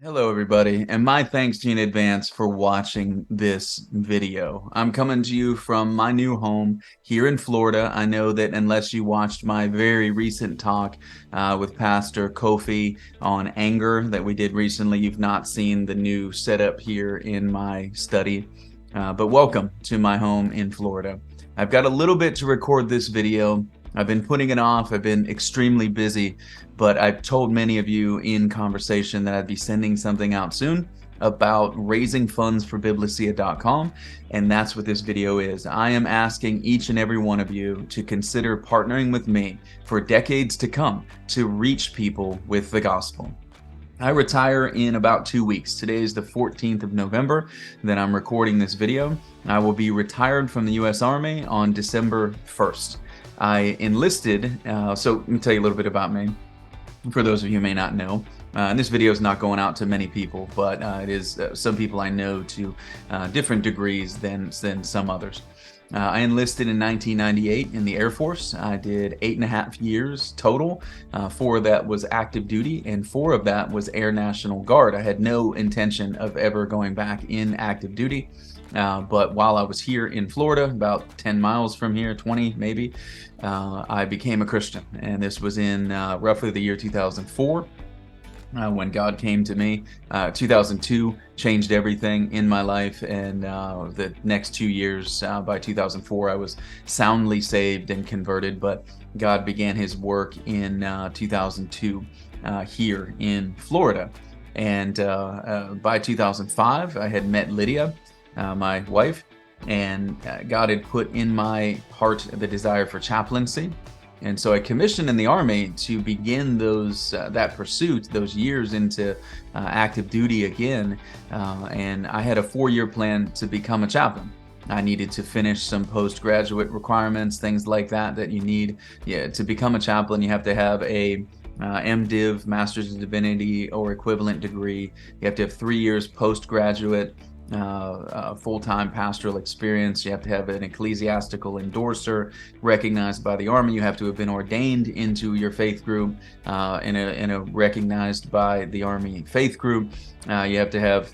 Hello, everybody, and my thanks to you in advance for watching this video. I'm coming to you from my new home here in Florida. I know that unless you watched my very recent talk with Pastor Kofi on anger that we did recently, you've not seen the new setup here in my study. But welcome to my home in Florida. I've got a little bit to record this video. I've been putting it off. I've been extremely busy, but I've told many of you in conversation that I'd be sending something out soon about raising funds for Biblecia.com, and that's what this video is. I am asking each and every one of you to consider partnering with me for decades to come to reach people with the gospel. I retire in about 2 weeks. Today is the 14th of November that I'm recording this video. I will be retired from the U.S. Army on December 1st. I enlisted, so let me tell you a little bit about me, for those of you who may not know. And this video is not going out to many people, but it is some people I know to different degrees than some others. I enlisted in 1998 in the Air Force. I did 8.5 years total. 4 of that was active duty, and 4 of that was Air National Guard. I had no intention of ever going back in active duty. But while I was here in Florida, about 10 miles from here, 20 maybe, I became a Christian. And this was in roughly the year 2004. When God came to me. 2002 changed everything in my life, and the next 2 years, by 2004, I was soundly saved and converted, but God began his work in 2002 here in Florida. And by 2005, I had met Lydia, my wife, and God had put in my heart the desire for chaplaincy. And so I commissioned in the Army to begin that pursuit, those years into active duty again. And I had a 4-year plan to become a chaplain. I needed to finish some postgraduate requirements, things like that you need. To become a chaplain, you have to have a MDiv, Master's of Divinity or equivalent degree. You have to have 3 years postgraduate full-time pastoral experience. You have to have an ecclesiastical endorser recognized by the Army. You have to have been ordained into your faith group in a recognized by the Army faith group. You have to have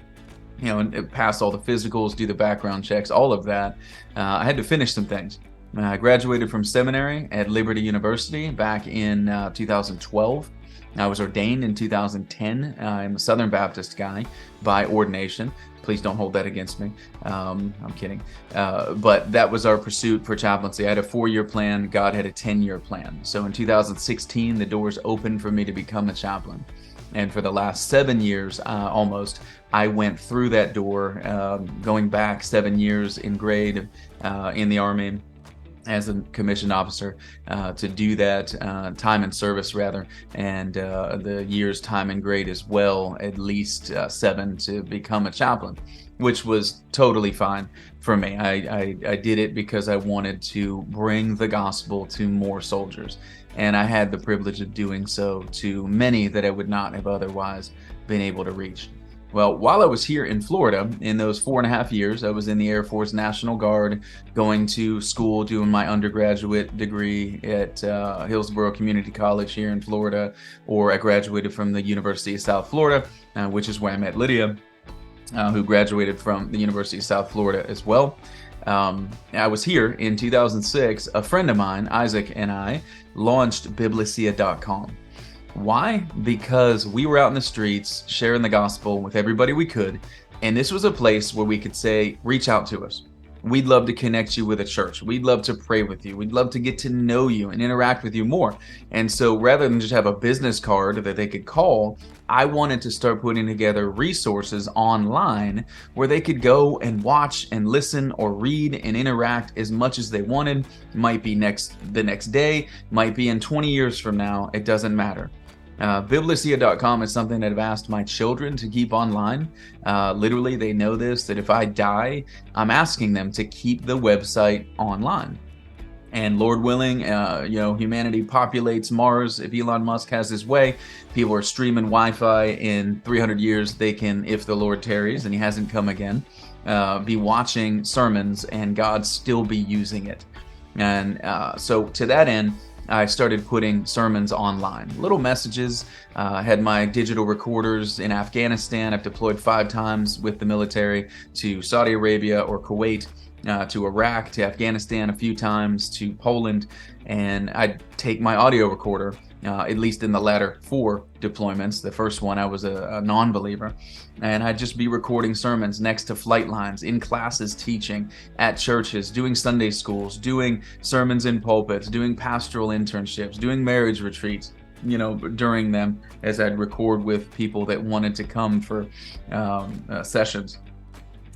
pass all the physicals, do the background checks, all of that. I had to finish some things. I graduated from seminary at Liberty University back in 2012. I was ordained in 2010. I'm a Southern Baptist guy by ordination. Please don't hold that against me. I'm kidding. But that was our pursuit for chaplaincy. I had a 4-year plan. God had a 10-year plan. So in 2016, the doors opened for me to become a chaplain. And for the last 7 years, almost, I went through that door, going back 7 years in grade in the Army as a commissioned officer, to do that time and service rather, and the year's time and grade as well, at least 7 to become a chaplain, which was totally fine for me. I did it because I wanted to bring the gospel to more soldiers, and I had the privilege of doing so to many that I would not have otherwise been able to reach. Well, while I was here in Florida, in those 4.5 years, I was in the Air Force National Guard, going to school, doing my undergraduate degree at Hillsborough Community College here in Florida, or I graduated from the University of South Florida, which is where I met Lydia, who graduated from the University of South Florida as well. I was here in 2006. A friend of mine, Isaac, and I launched Biblecia.com. Why? Because we were out in the streets sharing the gospel with everybody we could, and this was a place where we could say, reach out to us. We'd love to connect you with a church. We'd love to pray with you. We'd love to get to know you and interact with you more. And so rather than just have a business card that they could call, I wanted to start putting together resources online where they could go and watch and listen or read and interact as much as they wanted. It might be the next day, might be in 20 years from now. It doesn't matter. Biblecia.com is something that I've asked my children to keep online. Literally, they know this, that if I die, I'm asking them to keep the website online. And Lord willing, humanity populates Mars. If Elon Musk has his way, people are streaming Wi-Fi. In 300 years, they can, if the Lord tarries and he hasn't come again, be watching sermons and God still be using it. And so to that end, I started putting sermons online, little messages. I had my digital recorders in Afghanistan. I've deployed 5 times with the military to Saudi Arabia or Kuwait, to Iraq, to Afghanistan a few times, to Poland, and I'd take my audio recorder, at least in the latter 4 deployments. The first one I was a non-believer, and I'd just be recording sermons next to flight lines, in classes teaching, at churches, doing Sunday schools, doing sermons in pulpits, doing pastoral internships, doing marriage retreats, during them, as I'd record with people that wanted to come for sessions.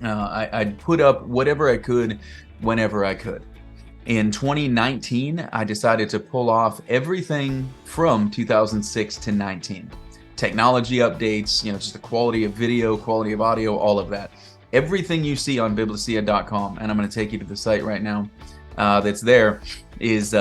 I'd put up whatever I could whenever I could. In 2019, I decided to pull off everything from 2006 to 19. Technology updates, just the quality of video, quality of audio, all of that. Everything you see on Biblecia.com, and I'm going to take you to the site right now, that's there, is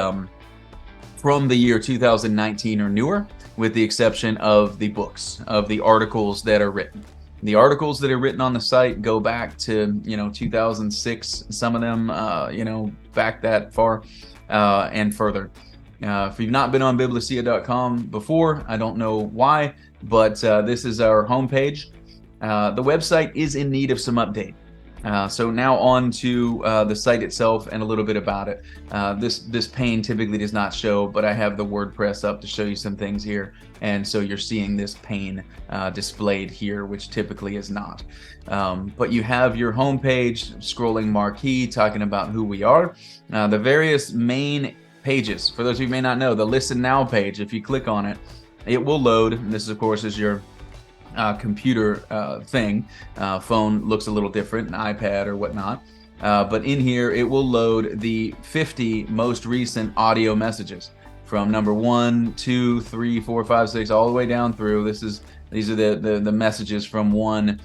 from the year 2019 or newer, with the exception of the books, of the articles that are written. The articles that are written on the site go back to 2006, some of them back that far, and further. If you've not been on Biblecia.com before, I don't know why, but this is our homepage. The website is in need of some update. So now on to the site itself and a little bit about it. This pane typically does not show, but I have the WordPress up to show you some things here. And so you're seeing this pane displayed here, which typically is not. But you have your homepage, scrolling marquee, talking about who we are. The various main pages, for those of you who may not know, the Listen Now page, if you click on it, it will load. And this, of course, is your computer thing. Phone looks a little different, an iPad or whatnot. But in here, it will load the 50 most recent audio messages from number 1, 2, 3, 4, 5, 6, all the way down through. These are the messages from 1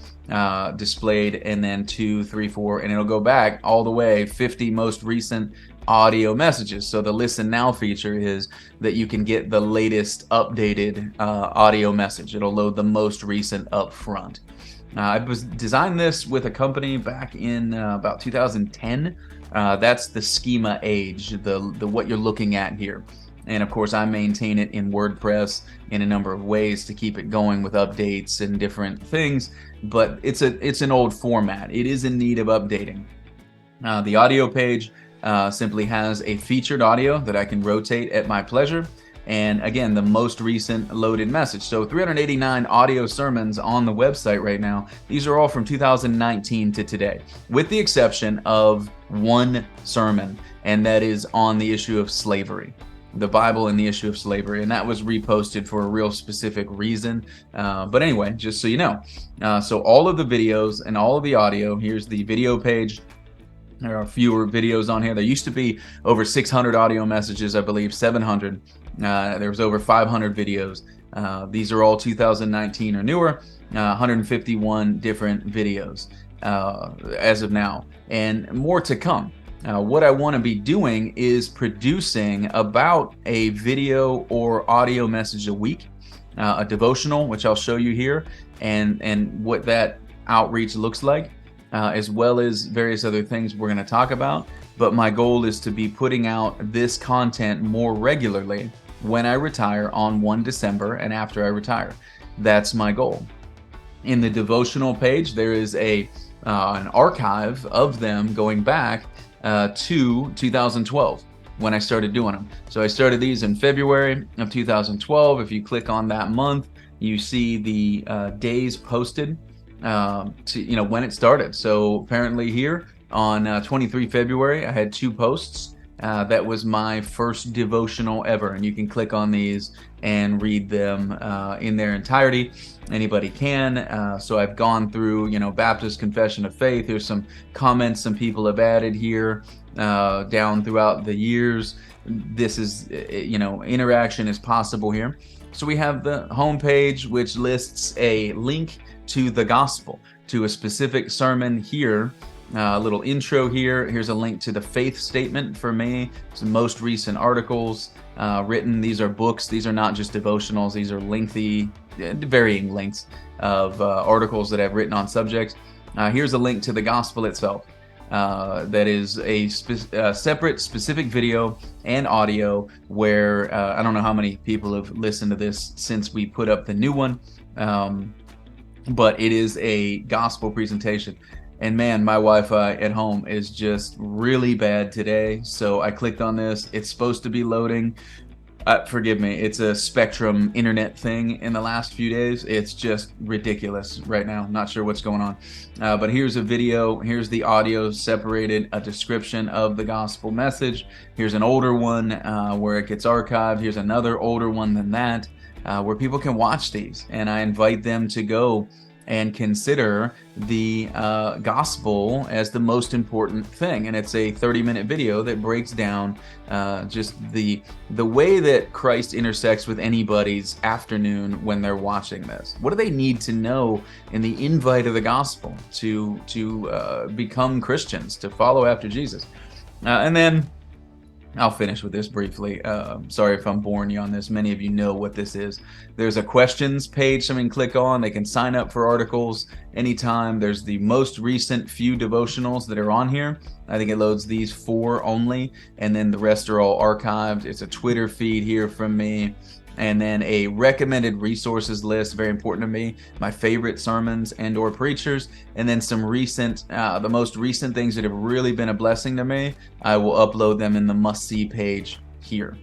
displayed, and then 2, 3, 4, and it'll go back all the way 50 most recent audio messages. So the Listen Now feature is that you can get the latest updated audio message. It'll load the most recent up front. I designed this with a company back in about 2010. That's the schema age, the what you're looking at here. And of course, I maintain it in WordPress in a number of ways to keep it going with updates and different things. But it's an old format. It is in need of updating. The audio page simply has a featured audio that I can rotate at my pleasure. And again, the most recent loaded message. So 389 audio sermons on the website right now. These are all from 2019 to today, with the exception of 1 sermon, and that is on the issue of slavery. The Bible and the issue of slavery, and that was reposted for a real specific reason. But anyway, just so you know. So all of the videos and all of the audio, here's the video page. There are fewer videos on here. There used to be over 600 audio messages, I believe 700. There was over 500 videos. These are all 2019 or newer, 151 different videos as of now, and more to come. What I want to be doing is producing about a video or audio message a week, a devotional, which I'll show you here, and what that outreach looks like, as well as various other things we're going to talk about. But my goal is to be putting out this content more regularly when I retire on 1 December and after I retire. That's my goal. In the devotional page, there is an archive of them going back to 2012 when I started doing them. So I started these in February of 2012. If you click on that month, you see the days posted to when it started. So apparently here on 23 February, I had 2 posts. That was my first devotional ever, and you can click on these and read them in their entirety. Anybody can. So I've gone through, Baptist Confession of Faith. There's some comments some people have added here down throughout the years. This is, interaction is possible here. So we have the homepage, which lists a link to the gospel, to a specific sermon here. A little intro here. Here's a link to the faith statement for me. Some most recent articles written. These are books. These are not just devotionals. These are lengthy, varying lengths of articles that I've written on subjects. Here's a link to the gospel itself. that is a separate specific video and audio where I don't know how many people have listened to this since we put up the new one, but it is a gospel presentation. And man, my Wi-Fi at home is just really bad today. So I clicked on this. It's supposed to be loading. Forgive me, it's a Spectrum internet thing in the last few days. It's just ridiculous right now. Not sure what's going on. But here's a video. Here's the audio separated, a description of the gospel message. Here's an older one where it gets archived. Here's another older one than that where people can watch these. And I invite them to go and consider the gospel as the most important thing. And it's a 30-minute video that breaks down just the way that Christ intersects with anybody's afternoon when they're watching this. What do they need to know in the invite of the gospel to become Christians, to follow after Jesus? And then I'll finish with this briefly. Sorry if I'm boring you on this. Many of you know what this is. There's a questions page someone can click on. They can sign up for articles anytime. There's the most recent few devotionals that are on here. I think it loads these 4 only, and then the rest are all archived. It's a Twitter feed here from me. And then a recommended resources list, very important to me, my favorite sermons and or preachers, and then some recent, the most recent things that have really been a blessing to me. I will upload them in the must-see page here.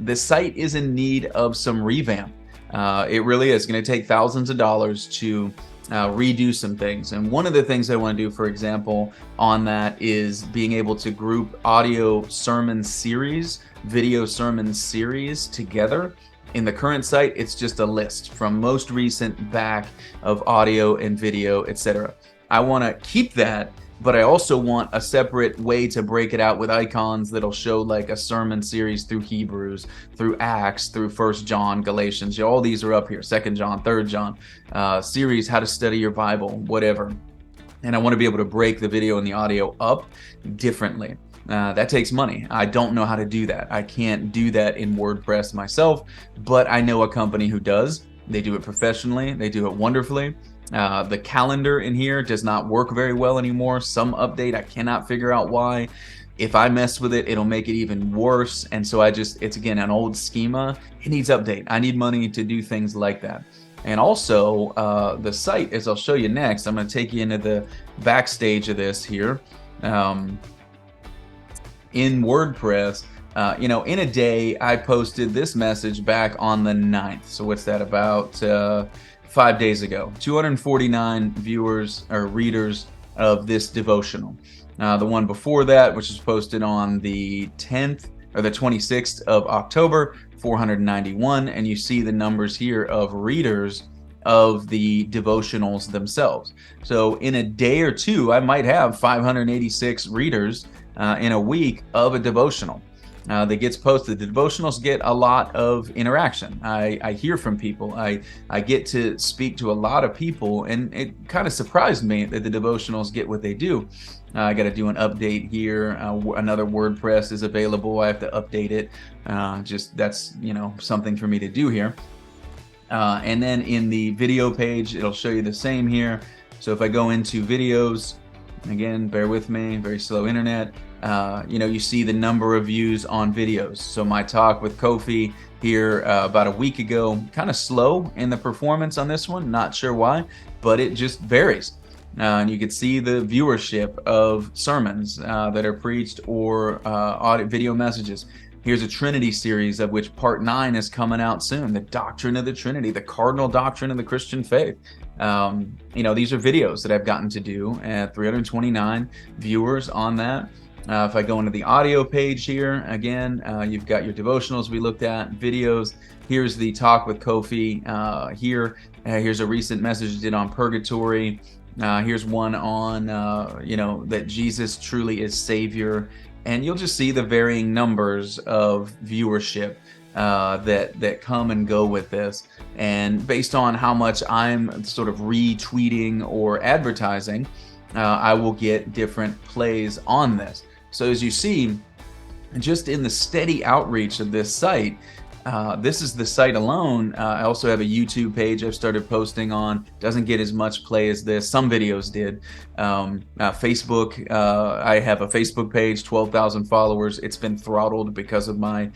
The site is in need of some revamp. It really is going to take thousands of dollars to redo some things. And one of the things I want to do, for example, on that is being able to group audio sermon series, video sermon series together. In the current site, it's just a list from most recent back of audio and video, etc. I want to keep that, but I also want a separate way to break it out with icons that'll show like a sermon series through Hebrews, through Acts, through 1 John, Galatians. All these are up here, 2 John, 3 John, series, how to study your Bible, whatever. And I want to be able to break the video and the audio up differently. That takes money. I don't know how to do that. I can't do that in WordPress myself, but I know a company who does. They do it professionally. They do it wonderfully. The calendar in here does not work very well anymore. Some update, I cannot figure out why. If I mess with it, it'll make it even worse. And so it's again, an old schema. It needs update. I need money to do things like that. And also the site, as I'll show you next, I'm going to take you into the backstage of this here. In WordPress, in a day, I posted this message back on the 9th. So what's that, about 5 days ago? 249 viewers or readers of this devotional. The one before that, which was posted on the 10th or the 26th of October, 491. And you see the numbers here of readers of the devotionals themselves. So in a day or two, I might have 586 readers in a week of a devotional that gets posted. The devotionals get a lot of interaction. I hear from people. I get to speak to a lot of people, and it kind of surprised me that the devotionals get what they do. I got to do an update here. Another WordPress is available. I have to update it. That's something for me to do here. And then in the video page, it'll show you the same here. So if I go into videos, again, bear with me, very slow internet. You see the number of views on videos. So my talk with Kofi here about a week ago, kind of slow in the performance on this one. Not sure why, but it just varies. And you can see the viewership of sermons that are preached or audio video messages. Here's a Trinity series of which part 9 is coming out soon. The doctrine of the Trinity, the cardinal doctrine of the Christian faith. These are videos that I've gotten to do at 329 viewers on that. If I go into the audio page here, again, you've got your devotionals we looked at, videos. Here's the talk with Kofi here's a recent message I did on purgatory. Here's one on, that Jesus truly is Savior. And you'll just see the varying numbers of viewership that come and go with this. And based on how much I'm sort of retweeting or advertising, I will get different plays on this. So as you see, just in the steady outreach of this site, This is the site alone. I also have a YouTube page I've started posting on. Doesn't get as much play as this. Some videos did. Facebook, I have a Facebook page, 12,000 followers. It's been throttled because of my,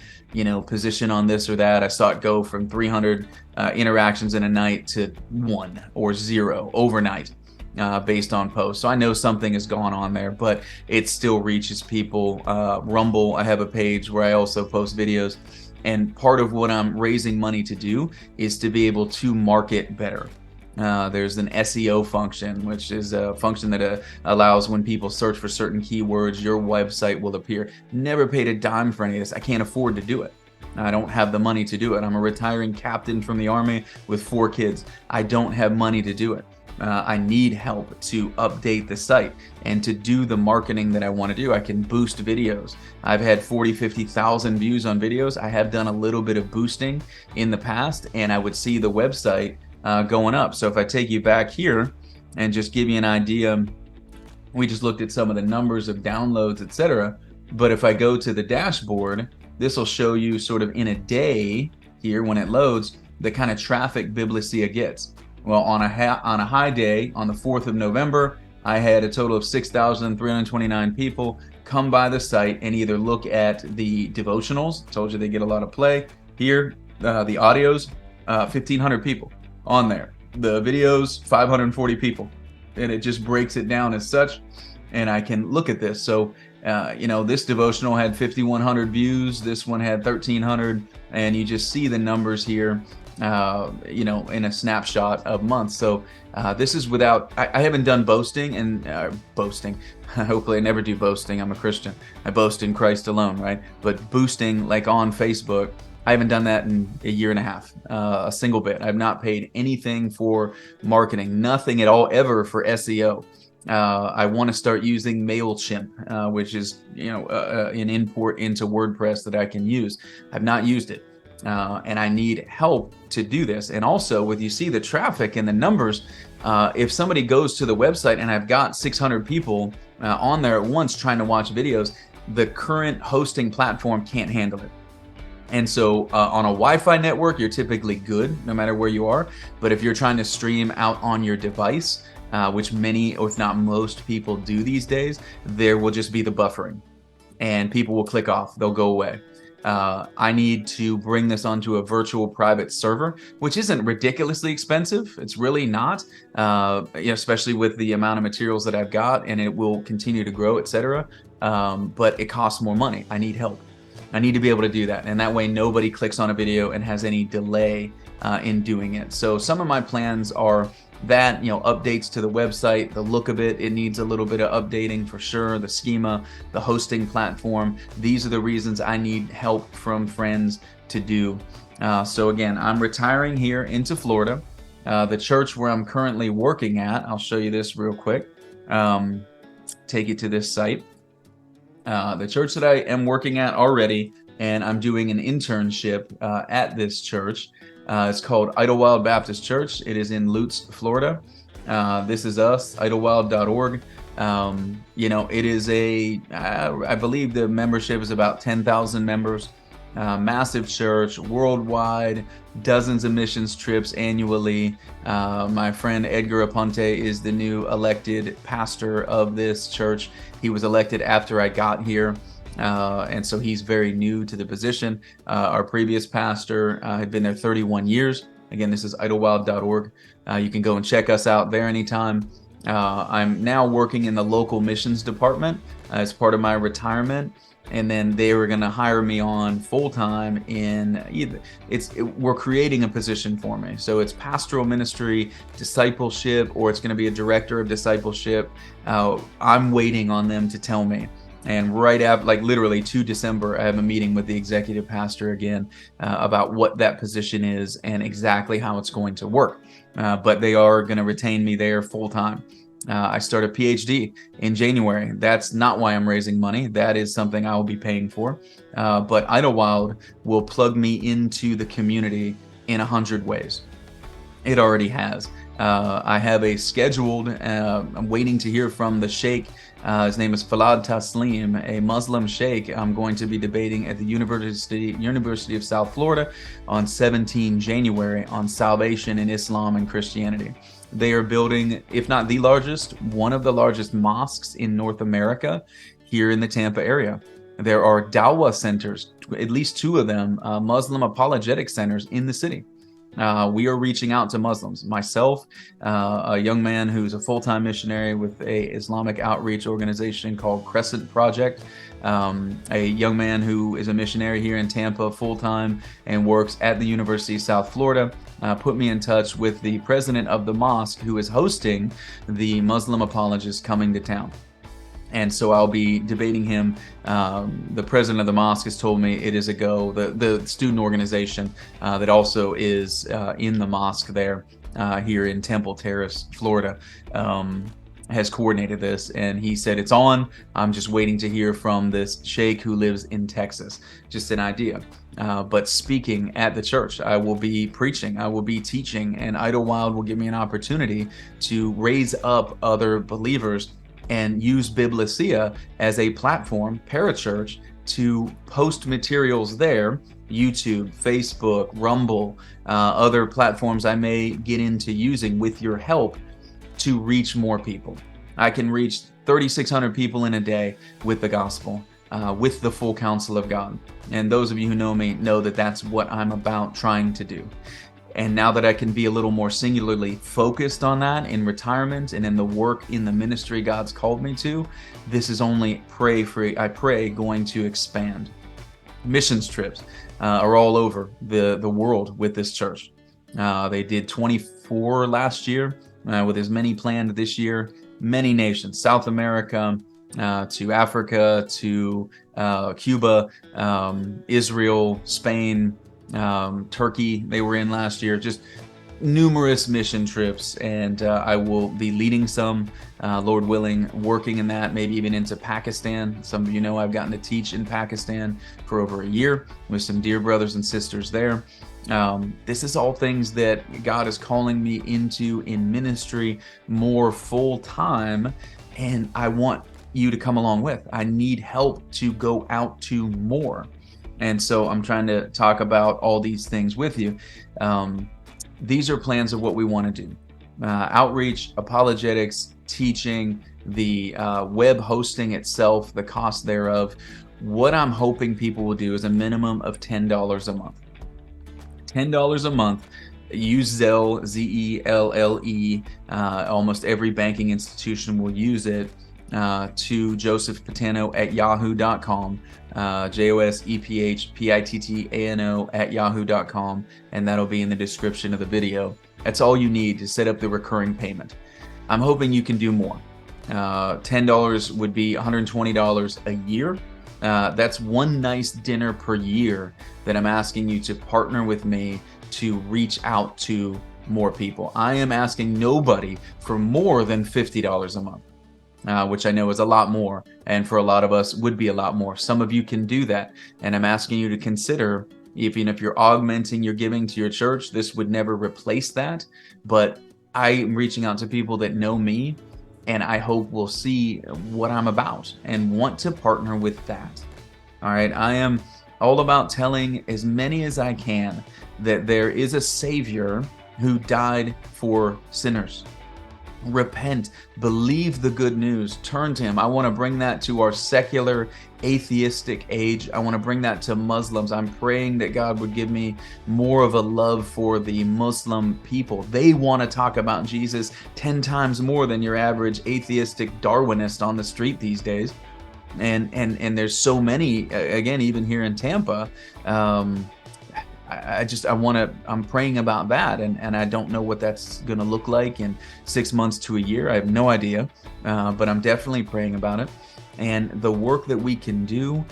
position on this or that. I saw it go from 300 interactions in a night to 1 or 0 overnight. Based on posts. So I know something has gone on there, but it still reaches people. Rumble, I have a page where I also post videos. And part of what I'm raising money to do is to be able to market better. There's an SEO function, which is a function that allows when people search for certain keywords, your website will appear. Never paid a dime for any of this. I can't afford to do it. I don't have the money to do it. I'm a retiring captain from the Army with 4 kids. I don't have money to do it. I need help to update the site and to do the marketing that I want to do. I can boost videos. I've had 40, 50,000 views on videos. I have done a little bit of boosting in the past, and I would see the website going up. So if I take you back here and just give you an idea, we just looked at some of the numbers of downloads, etc. But if I go to the dashboard, this will show you sort of in a day here when it loads, the kind of traffic Biblecia gets. Well, on a high day, on the 4th of November, I had a total of 6,329 people come by the site and either look at the devotionals. Told you they get a lot of play. Here, the audios, 1,500 people on there. The videos, 540 people. And it just breaks it down as such. And I can look at this. So, this devotional had 5,100 views. This one had 1,300. And you just see the numbers here. In a snapshot of months. So this is without, I haven't done boasting and boasting. Hopefully I never do boasting. I'm a Christian. I boast in Christ alone, right? But boosting like on Facebook, I haven't done that in a year and a half, a single bit. I've not paid anything for marketing, nothing at all ever for SEO. I want to start using MailChimp, which is, an import into WordPress that I can use. I've not used it. And I need help to do this. And also, with you see the traffic and the numbers, if somebody goes to the website and I've got 600 people on there at once trying to watch videos, the current hosting platform can't handle it. And so on a Wi-Fi network, you're typically good no matter where you are. But if you're trying to stream out on your device, which many, or if not most people do these days, there will just be the buffering and people will click off. They'll go away. I need to bring this onto a virtual private server, which isn't ridiculously expensive. It's really not, especially with the amount of materials that I've got, and it will continue to grow, etc. But it costs more money. I need help. I need to be able to do that. And that way nobody clicks on a video and has any delay in doing it. So some of my plans are that, updates to the website, the look of it needs a little bit of updating for sure, the schema, the hosting platform. These are the reasons I need help from friends to do. So again, I'm retiring here into Florida. The church where I'm currently working at, I'll show you this real quick. Take you to this site. The church that I am working at already, and I'm doing an internship at this church. It's called Idlewild Baptist Church. It is in Lutz, Florida. This is us, idlewild.org. It is I believe the membership is about 10,000 members. Massive church, worldwide, dozens of missions trips annually. My friend Edgar Aponte is the new elected pastor of this church. He was elected after I got here. And so he's very new to the position. Our previous pastor had been there 31 years. Again, this is idlewild.org. You can go and check us out there anytime. I'm now working in the local missions department as part of my retirement. And then they were going to hire me on full-time we're creating a position for me. So it's pastoral ministry, discipleship, or it's going to be a director of discipleship. I'm waiting on them to tell me. And right after, literally to December, I have a meeting with the executive pastor again about what that position is and exactly how it's going to work. But they are going to retain me there full time. I start a PhD in January. That's not why I'm raising money. That is something I will be paying for. But Idlewild will plug me into the community in 100 ways. It already has. I have a scheduled, I'm waiting to hear from the Sheikh. His name is Falad Taslim, a Muslim Sheikh. I'm going to be debating at the University of South Florida on 17 January on salvation in Islam and Christianity. They are building, if not the largest, one of the largest mosques in North America here in the Tampa area. There are Dawah centers, at least two of them, Muslim apologetic centers in the city. We are reaching out to Muslims. Myself, a young man who's a full-time missionary with a Islamic outreach organization called Crescent Project, a young man who is a missionary here in Tampa full-time and works at the University of South Florida, put me in touch with the president of the mosque who is hosting the Muslim apologists coming to town. And so I'll be debating him. The president of the mosque has told me it is a go. The student organization that also is in the mosque there here in Temple Terrace, Florida, has coordinated this, and he said it's on. I'm just waiting to hear from this sheikh who lives in Texas. Just an idea. But speaking at the church, I will be preaching, I will be teaching, and Idlewild will give me an opportunity to raise up other believers and use Biblecia as a platform, parachurch, to post materials there, YouTube, Facebook, Rumble, other platforms I may get into using with your help to reach more people. I can reach 3,600 people in a day with the gospel, with the full counsel of God. And those of you who know me know that that's what I'm about trying to do. And now that I can be a little more singularly focused on that in retirement and in the work in the ministry God's called me to, this is only, I pray, going to expand. Missions trips are all over the world with this church. They did 24 last year, with as many planned this year. Many nations, South America, to Africa, to Cuba, Israel, Spain, Turkey they were in last year. Just numerous mission trips, and I will be leading some, Lord willing, working in that, maybe even into Pakistan. Some of you know I've gotten to teach in Pakistan for over a year with some dear brothers and sisters there. This is all things that God is calling me into in ministry more full time, and I want you to come along with. I need help to go out to more. And so I'm trying to talk about all these things with you. These are plans of what we want to do. Outreach, apologetics, teaching, the web hosting itself, the cost thereof. What I'm hoping people will do is a minimum of $10 a month. $10 a month. Use Zelle, Z-E-L-L-E. Almost every banking institution will use it. To josephpittano@yahoo.com, josephpittano@yahoo.com, and that'll be in the description of the video. That's all you need to set up the recurring payment. I'm hoping you can do more. $10 would be $120 a year. That's one nice dinner per year that I'm asking you to partner with me to reach out to more people. I am asking nobody for more than $50 a month. Which I know is a lot more, and for a lot of us would be a lot more. Some of you can do that, and I'm asking you to consider, even if you're augmenting your giving to your church, this would never replace that, but I'm reaching out to people that know me, and I hope will see what I'm about and want to partner with that. All right, I am all about telling as many as I can that there is a Savior who died for sinners. Repent, believe the good news, turn to him. I want to bring that to our secular, atheistic age. I want to bring that to Muslims. I'm praying that God would give me more of a love for the Muslim people. They want to talk about Jesus 10 times more than your average atheistic Darwinist on the street these days. And there's so many, again, even here in Tampa. I'm praying about that, and I don't know what that's going to look like in 6 months to a year. I have no idea, but I'm definitely praying about it. And the work that we can do,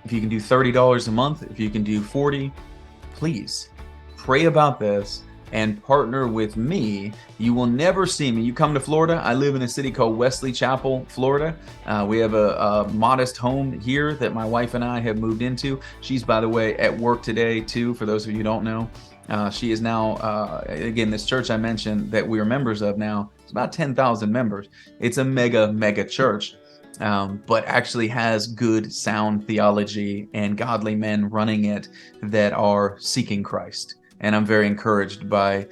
if you can do $30 a month, if you can do 40, please pray about this and partner with me. You will never see me. You come to Florida. I live in a city called Wesley Chapel, Florida. We have a modest home here that my wife and I have moved into. She's, by the way, at work today too, for those of you who don't know. She is now, again, this church I mentioned that we are members of now, it's about 10,000 members. It's a mega church, but actually has good, sound theology and godly men running it that are seeking Christ. And I'm very encouraged by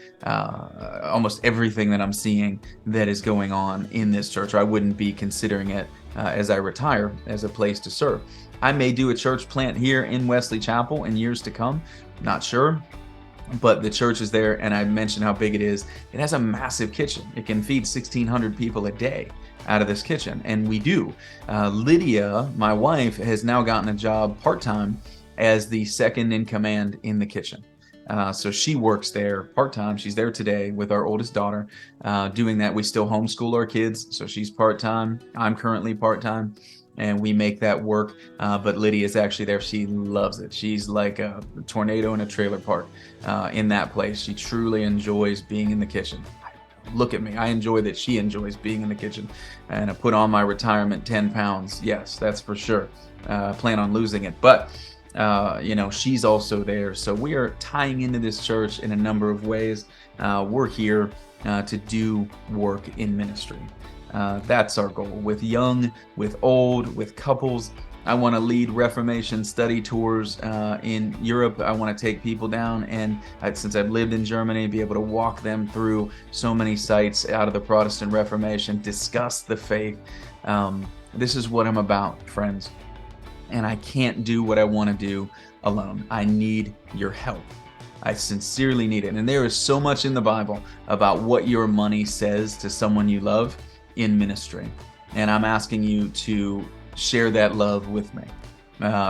almost everything that I'm seeing that is going on in this church. Or I wouldn't be considering it as I retire as a place to serve. I may do a church plant here in Wesley Chapel in years to come. Not sure. But the church is there, and I mentioned how big it is. It has a massive kitchen. It can feed 1,600 people a day out of this kitchen, and we do. Lydia, my wife, has now gotten a job part-time as the second in command in the kitchen. So she works there part-time. She's there today with our oldest daughter, doing that. We still homeschool our kids, so she's part-time. I'm currently part-time, and we make that work. But Lydia is actually there. She loves it. She's like a tornado in a trailer park in that place. She truly enjoys being in the kitchen. Look at me. I enjoy that she enjoys being in the kitchen. And I put on my retirement 10 pounds. Yes, that's for sure. Plan on losing it. But, she's also there. So we are tying into this church in a number of ways. We're here to do work in ministry. That's our goal. With young, with old, with couples. I want to lead Reformation study tours in Europe. I want to take people down, and since I've lived in Germany, be able to walk them through so many sites out of the Protestant Reformation, discuss the faith. This is what I'm about, friends. And I can't do what I want to do alone. I need your help. I sincerely need it. And there is so much in the Bible about what your money says to someone you love in ministry. And I'm asking you to share that love with me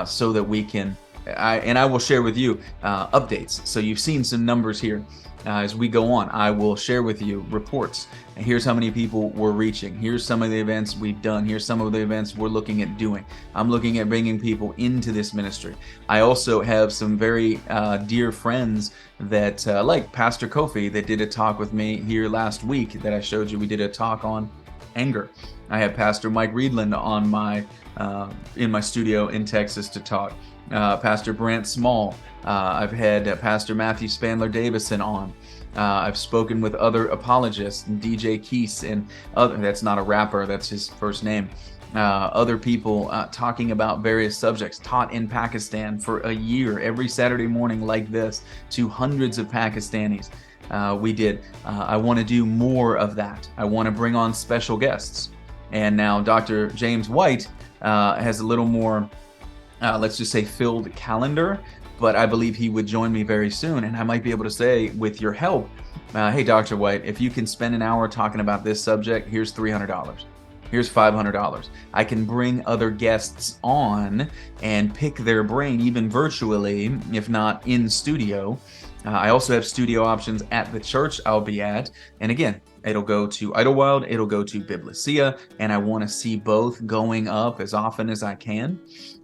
so that we can, I will share with you updates. So you've seen some numbers here. As we go on, I will share with you reports. And here's how many people we're reaching. Here's some of the events we've done. Here's some of the events we're looking at doing. I'm looking at bringing people into this ministry. I also have some very dear friends that, like Pastor Kofi, that did a talk with me here last week that I showed you. We did a talk on anger. I have Pastor Mike Reedland on in my studio in Texas to talk. Pastor Brant Small. I've had Pastor Matthew Spandler Davison on. I've spoken with other apologists, DJ Keese and other. That's not a rapper. That's his first name. Other people talking about various subjects. Taught in Pakistan for a year, every Saturday morning like this, to hundreds of Pakistanis. We did. I want to do more of that. I want to bring on special guests. And now Dr. James White has a little more, let's just say, filled calendar, but I believe he would join me very soon. And I might be able to say, with your help, hey, Dr. White, if you can spend an hour talking about this subject, here's $300. Here's $500. I can bring other guests on and pick their brain, even virtually, if not in studio. I also have studio options at the church I'll be at. And again, it'll go to Idlewild, it'll go to Biblecia, and I want to see both going up as often as I can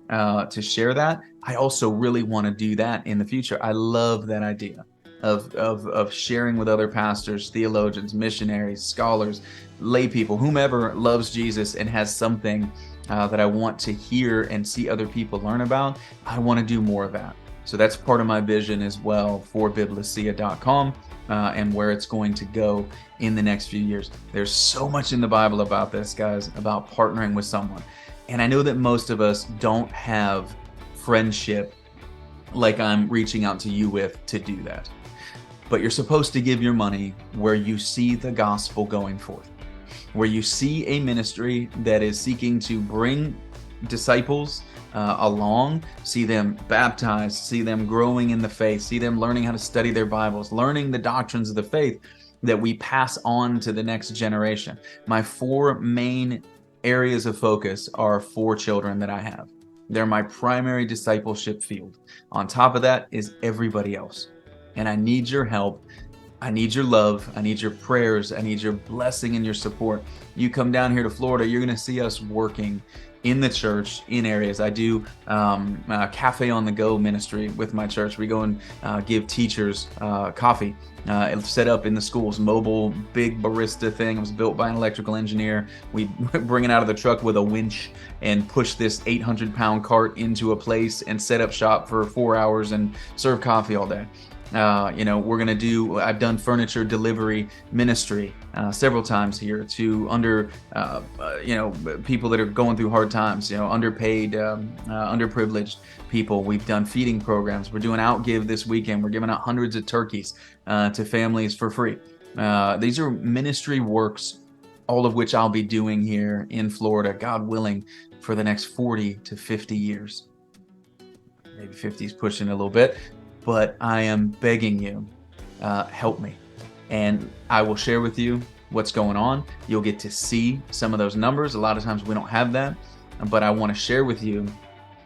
to share that. I also really want to do that in the future. I love that idea of sharing with other pastors, theologians, missionaries, scholars, lay people, whomever loves Jesus and has something that I want to hear and see other people learn about. I want to do more of that. So that's part of my vision as well for Biblecia.com and where it's going to go in the next few years. There's so much in the Bible about this, guys, about partnering with someone. And I know that most of us don't have friendship like I'm reaching out to you with to do that. But you're supposed to give your money where you see the gospel going forth, where you see a ministry that is seeking to bring disciples along, see them baptized, see them growing in the faith, see them learning how to study their Bibles, learning the doctrines of the faith that we pass on to the next generation. My 4 main areas of focus are 4 children that I have. They're my primary discipleship field. On top of that is everybody else. And I need your help. I need your love. I need your prayers. I need your blessing and your support. You come down here to Florida, you're going to see us working in the church in areas. I do cafe on the go ministry with my church. We go and give teachers coffee. It's set up in the schools, mobile, big barista thing. It was built by an electrical engineer. We bring it out of the truck with a winch and push this 800-pound cart into a place and set up shop for 4 hours and serve coffee all day. We're going to I've done furniture delivery ministry several times here to people that are going through hard times, underpaid, underprivileged people. We've done feeding programs. We're doing Outgive this weekend. We're giving out hundreds of turkeys to families for free. These are ministry works, all of which I'll be doing here in Florida, God willing, for the next 40 to 50 years. Maybe 50 is pushing a little bit, but I am begging you, help me. And I will share with you what's going on. You'll get to see some of those numbers. A lot of times we don't have that, but I want to share with you,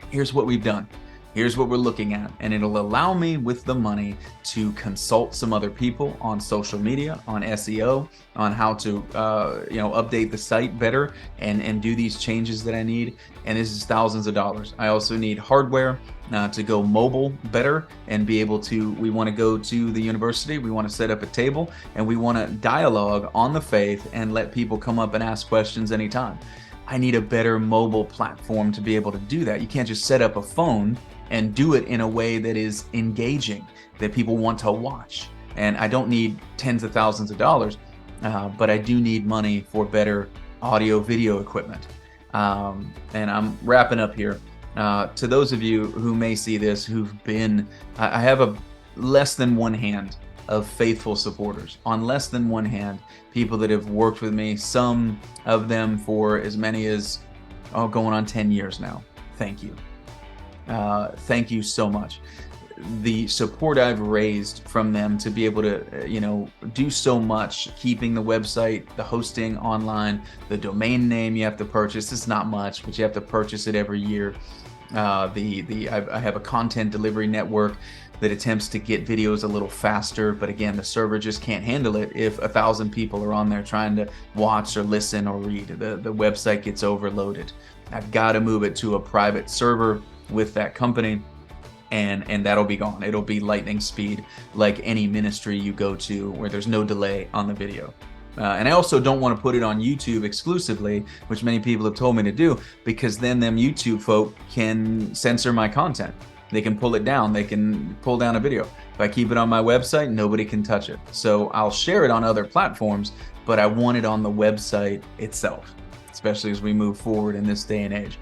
here's what we've done. Here's what we're looking at, and it'll allow me with the money to consult some other people on social media, on SEO, on how to update the site better and do these changes that I need. And this is thousands of dollars. I also need hardware to go mobile better and be able to, we want to go to the university, we want to set up a table, and we want to dialogue on the faith and let people come up and ask questions anytime. I need a better mobile platform to be able to do that. You can't just set up a phone and do it in a way that is engaging, that people want to watch. And I don't need tens of thousands of dollars, but I do need money for better audio video equipment. And I'm wrapping up here. To those of you who may see this, I have a less than one hand of faithful supporters, on less than one hand, people that have worked with me, some of them for as many as going on 10 years now. Thank you. Thank you so much. The support I've raised from them to be able to, do so much, keeping the website, the hosting online, the domain name you have to purchase. It's not much, but you have to purchase it every year. I have a content delivery network that attempts to get videos a little faster, but again, the server just can't handle it if 1,000 people are on there trying to watch or listen or read. The website gets overloaded. I've got to move it to a private server with that company, and that'll be gone. It'll be lightning speed, like any ministry you go to where there's no delay on the video. And I also don't want to put it on YouTube exclusively, which many people have told me to do, because then them YouTube folk can censor my content. They can pull it down. They can pull down a video. If I keep it on my website, nobody can touch it. So I'll share it on other platforms, but I want it on the website itself, especially as we move forward in this day and age.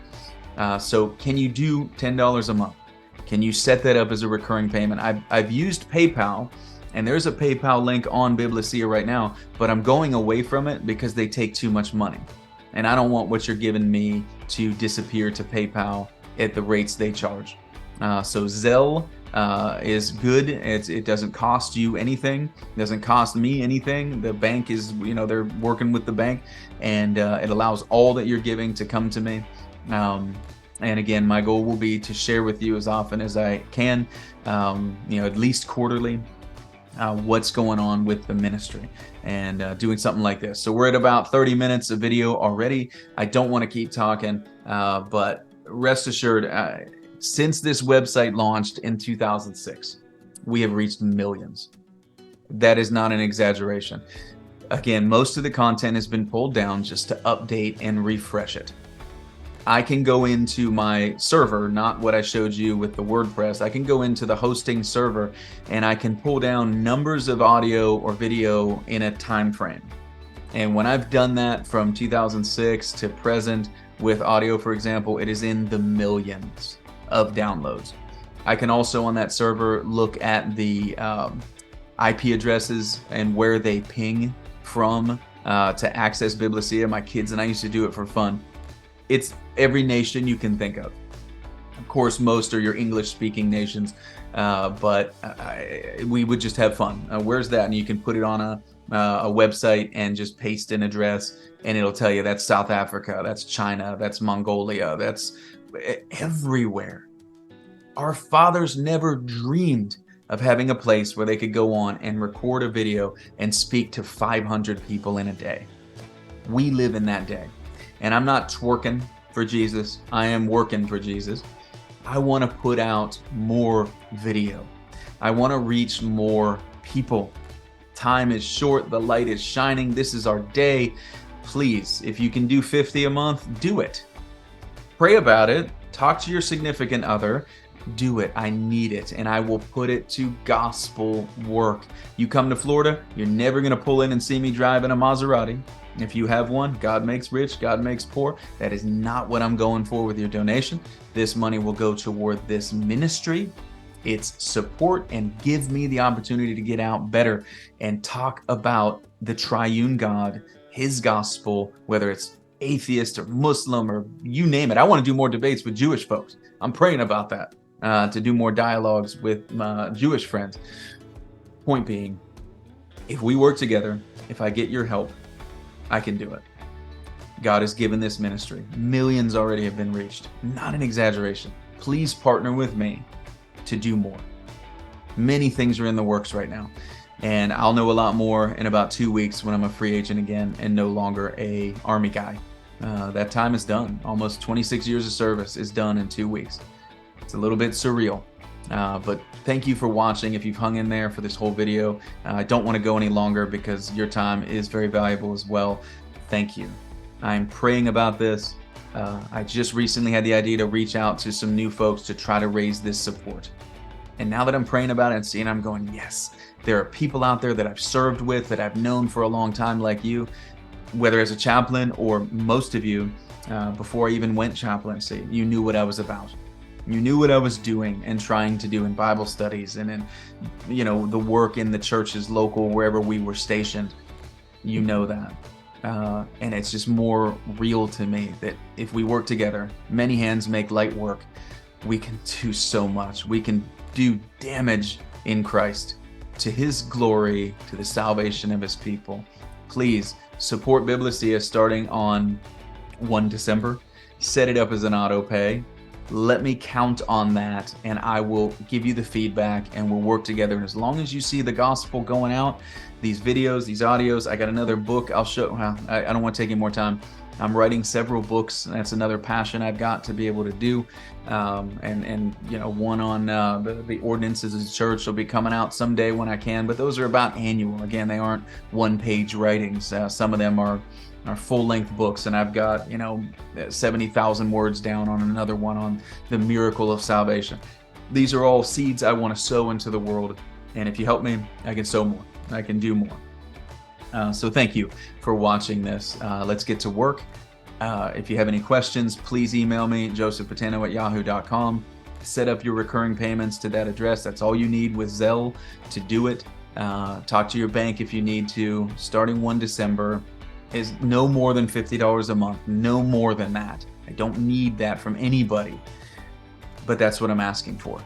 So can you do $10 a month? Can you set that up as a recurring payment? I've used PayPal, and there's a PayPal link on Biblecia right now, but I'm going away from it because they take too much money. And I don't want what you're giving me to disappear to PayPal at the rates they charge. So Zelle is good. It doesn't cost you anything. It doesn't cost me anything. The bank is, they're working with the bank, and it allows all that you're giving to come to me. And again, my goal will be to share with you as often as I can, at least quarterly, what's going on with the ministry and doing something like this. So we're at about 30 minutes of video already. I don't want to keep talking, but rest assured, since this website launched in 2006, we have reached millions. That is not an exaggeration. Again, most of the content has been pulled down just to update and refresh it. I can go into my server, not what I showed you with the WordPress. I can go into the hosting server and I can pull down numbers of audio or video in a time frame. And when I've done that from 2006 to present with audio, for example, it is in the millions of downloads. I can also on that server look at the IP addresses and where they ping from to access Biblecia. My kids and I used to do it for fun. It's every nation you can think of. Of course, most are your English-speaking nations, but we would just have fun. Where's that? And you can put it on a website and just paste an address, and it'll tell you that's South Africa, that's China, that's Mongolia, that's everywhere. Our fathers never dreamed of having a place where they could go on and record a video and speak to 500 people in a day. We live in that day. And I'm not twerking for Jesus. I am working for Jesus. I want to put out more video. I want to reach more people. Time is short. The light is shining. This is our day. Please, if you can do 50 a month, do it. Pray about it. Talk to your significant other. do it. I need it, and I will put it to gospel work. You come to Florida, you're never going to pull in and see me driving a Maserati. If you have one, God makes rich, God makes poor. That is not what I'm going for with your donation. This money will go toward this ministry, its support, and give me the opportunity to get out better and talk about the triune God, his gospel, whether it's atheist or Muslim or you name it. I want to do more debates with Jewish folks. I'm praying about that, to do more dialogues with my Jewish friends. Point being, if we work together, if I get your help, I can do it. God has given this ministry. Millions already have been reached. Not an exaggeration. Please partner with me to do more. Many things are in the works right now, and I'll know a lot more in about 2 weeks when I'm a free agent again and no longer a Army guy. That time is done. Almost 26 years of service is done in 2 weeks. It's a little bit surreal, but thank you for watching. If you've hung in there for this whole video, I don't want to go any longer because your time is very valuable as well. Thank you. I'm praying about this. I just recently had the idea to reach out to some new folks to try to raise this support. And now that I'm praying about it and seeing, I'm going, yes, there are people out there that I've served with, that I've known for a long time like you, whether as a chaplain or most of you, before I even went chaplaincy, you knew what I was about. You knew what I was doing and trying to do in Bible studies and in, the work in the churches local, wherever we were stationed. You know that. And it's just more real to me that if we work together, many hands make light work. We can do so much. We can do damage in Christ to his glory, to the salvation of his people. Please support Biblecia starting on 1 December. Set it up as an auto pay. Let me count on that, and I will give you the feedback, and we'll work together. And as long as you see the gospel going out, these videos, these audios, I got another book I'll show. Well, I don't want to take any more time. I'm writing several books. That's another passion I've got to be able to do. One on the ordinances of the church will be coming out someday when I can, but those are about annual. Again, they aren't one-page writings. Some of them are full-length books, and I've got 70,000 words down on another one on the miracle of salvation. These are all seeds I want to sow into the world, and if you help me, I can sow more. I can do more. So thank you for watching this. Let's get to work. If you have any questions, please email me, josephpatano@yahoo.com. Set up your recurring payments to that address. That's all you need with Zelle to do it. Talk to your bank if you need to. Starting 1 December is no more than $50 a month. No more than that. I don't need that from anybody, but that's what I'm asking for.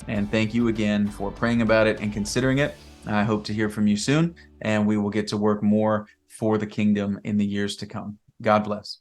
And thank you again for praying about it and considering it. I hope to hear from you soon, and we will get to work more for the kingdom in the years to come. God bless.